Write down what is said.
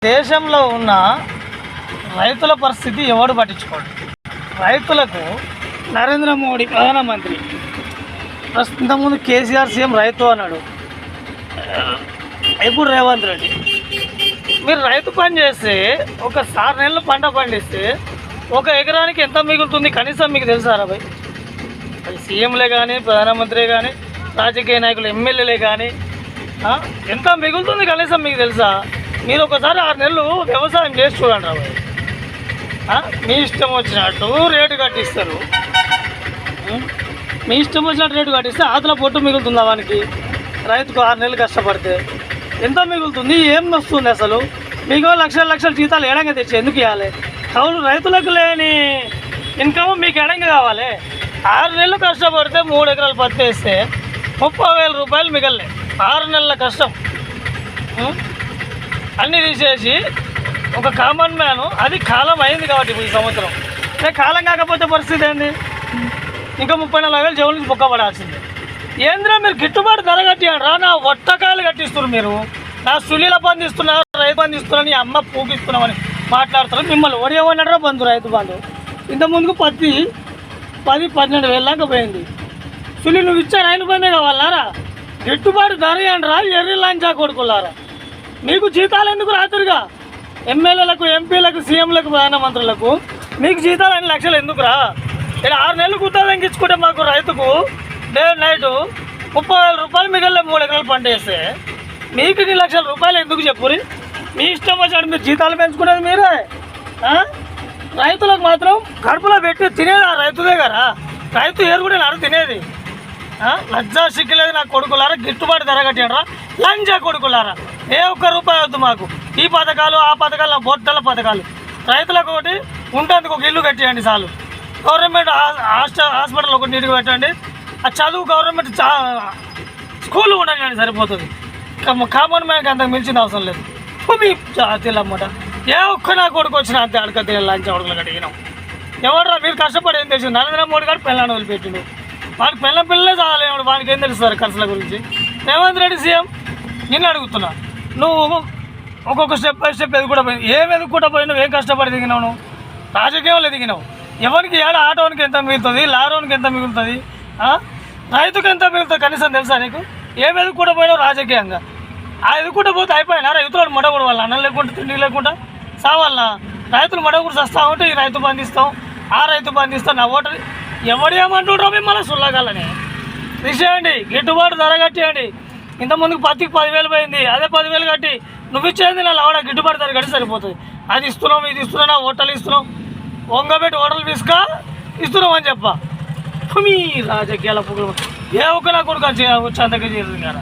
దేశంలో ఉన్న రైతుల పరిస్థితి ఎవడు పట్టించుకోడు. రైతులకు నరేంద్ర మోడీ ప్రధానమంత్రి, ఇంతకుముందు కేసీఆర్ సీఎం రైతు అన్నాడు, ఇప్పుడు రేవంత్ రెడ్డి. మీరు రైతు పని చేస్తే ఒక 6 నెలలు పంట పండిస్తే ఒక ఎకరానికి ఎంత మిగులుతుంది కనీసం మీకు తెలుసారా భయ్? అది సీఎంలే కానీ, ప్రధానమంత్రి కానీ, రాజకీయ నాయకులు, ఎమ్మెల్యేలే కానీ ఎంత మిగులుతుంది కనీసం మీకు తెలుసా? మీరు ఒకసారి 6 నెలలు వ్యవసాయం చేసి చూడండి రా భయ్. మీ ఇష్టం వచ్చినట్టు రేటు కట్టిస్తారు. మీ ఇష్టం వచ్చినట్టు రేటు కట్టిస్తే ఆతల పొట్టు మిగులుతుందా వానికి? రైతుకు 6 నెలలు కష్టపడితే ఎంత మిగులుతుంది? ఏం వస్తుంది అసలు? మీకు లక్షల జీతాలు ఏడంగా తెచ్చి ఎందుకు ఇవ్వాలి? అవును, రైతులకు లేని ఇన్కమ్ మీకు ఏడంగా కావాలి. 6 నెలలు కష్టపడితే 3 ఎకరాలు పత్తి వేస్తే 30,000 రూపాయలు మిగలలే. 6 నెలల కష్టం అన్నీ తీసేసి ఒక కామన్ మ్యాన్, అది కాలం అయింది కాబట్టి ఇప్పుడు ఈ సంవత్సరం. కాలం కాకపోతే పరిస్థితి ఏంది? ఇంకా 30,000 జవుల నుంచి బొక్కబడాల్సిందే. ఏంద్రా మీరు గిట్టుబాటు ధర కట్టిరా? నా ఒట్టకాయలు కట్టిస్తున్నారు మీరు, నా సులీల పందిస్తున్నారు, రైతు పందిస్తున్నారని అమ్మ పూకిస్తున్నామని మాట్లాడుతారు. మిమ్మల్ని ఒడియమన్నారా బంధు రైతు బంధు? ఇంతకుముందుకు పత్తి 10-12 వేల దాకా పోయింది. సులి నువ్వు ఇచ్చా రైతు బందే కావాలరా? గిట్టుబాటు ధర ఏంట్రా? ఎర్రి లాంచా కొడుకులారా, మీకు జీతాలు ఎందుకు రాత్రిగా? ఎమ్మెల్యేలకు, ఎంపీలకు, సీఎంలకు, ప్రధానమంత్రులకు మీకు జీతాలు 2 లక్షలు ఎందుకురా? ఇలా 6 నెలలు గుత్తా వెంకించుకుంటే మాకు రైతుకు డే నైటు 30,000 రూపాయలు మిగిలిన 3 ఎకరాలు పంట వేస్తే మీకు 2 లక్షల రూపాయలు ఎందుకు చెప్పురి? మీ ఇష్టం వచ్చాడు, మీరు జీతాలు పెంచుకునేది మీరే. రైతులకు మాత్రం కడుపులో పెట్టి తినేది ఆ రైతుదే కదా. రైతు ఏరుగుడే నాడు తినేది. లజ్జా సిక్కులేదు నా కొడుకులారా. గిట్టుబాటు ధర కట్టినరా లంజా కొడుకులారా. ఏ ఒక్క రూపాయి వద్దు మాకు. ఈ పథకాలు, ఆ పథకాలు, బొట్టల పథకాలు. రైతులకు ఒకటి ఉండేందుకు ఒక ఇల్లు కట్టేయండి చాలు. గవర్నమెంట్ హాస్పిటల్ ఒకటి నీటికి పెట్టండి. ఆ చదువు గవర్నమెంట్ స్కూల్ ఉండని సరిపోతుంది. కామన్ మ్యాన్కి అంతకు మించిన అవసరం లేదు. మీ జాతీలమ్మట ఏ ఒక్క నా కొడుకు వచ్చిన అంతే అడక లంచ్ అడుగులు కడిగినాం. ఎవడరా మీరు కష్టపడి ఏం తెలిసింది? నరేంద్ర మోడీ గారు పిల్లలను వదిలిపెట్టిండు. వాడికి పిల్లలే చాలేవాడు, వానికి ఏం తెలుస్తారు ఖర్చుల గురించి? రేవంత్ రెడ్డి సీఎం, నిన్ను అడుగుతున్నా, నువ్వు ఒక్కొక్క స్టెప్ బై స్టెప్ ఎదుగుకుంటా పోయి ఏం ఎదుగుకుంటా పోయినావు? ఏం కష్టపడి దిగినావు నువ్వు? రాజకీయంలో దిగినావు. ఎవరికి ఏడ ఆటోనికి ఎంత మిగులుతుంది, లారోనికి ఎంత మిగులుతుంది, రైతుకు ఎంత మిగులుతుంది కనీసం తెలుసా నీకు? ఏం ఎదుగుకుంటా పోయినావు రాజకీయంగా? ఆ ఎదుగుకుంటా పోతే అయిపోయినా రైతులను మడగూడ వాళ్ళు అన్నం లేకుండా తిండి లేకుండా సావాలన్నా? రైతులు మడగూడ వస్తూ ఉంటే ఈ రైతు బంధిస్తాం, ఆ రైతు బంధిస్తాం. నా ఓటర్ ఎవడేమంటుండ్రో మిమ్మల్ని సుల్లగాలని తీసేయండి. గిట్టుబాటు ధర కట్టేయండి. ఇంతకుముందుకు పత్తికి 10,000 పోయింది, అదే 10,000 కట్టి నువ్వు ఇచ్చేది నా లావడ గిట్టుబాటు ధర కట్టి సరిపోతుంది. అది ఇస్తున్నాం, ఇది ఇస్తున్నాం, నా ఓటర్లు ఇస్తున్నాం, వంగబెట్టి ఓటర్లు తీసుకా ఇస్తున్నాం అని చెప్ప. మీ రాజకీయాల పువ్వులు ఏ ఒక్క నా కొడుకు వచ్చి అంతగా చేరుతుంది కదా.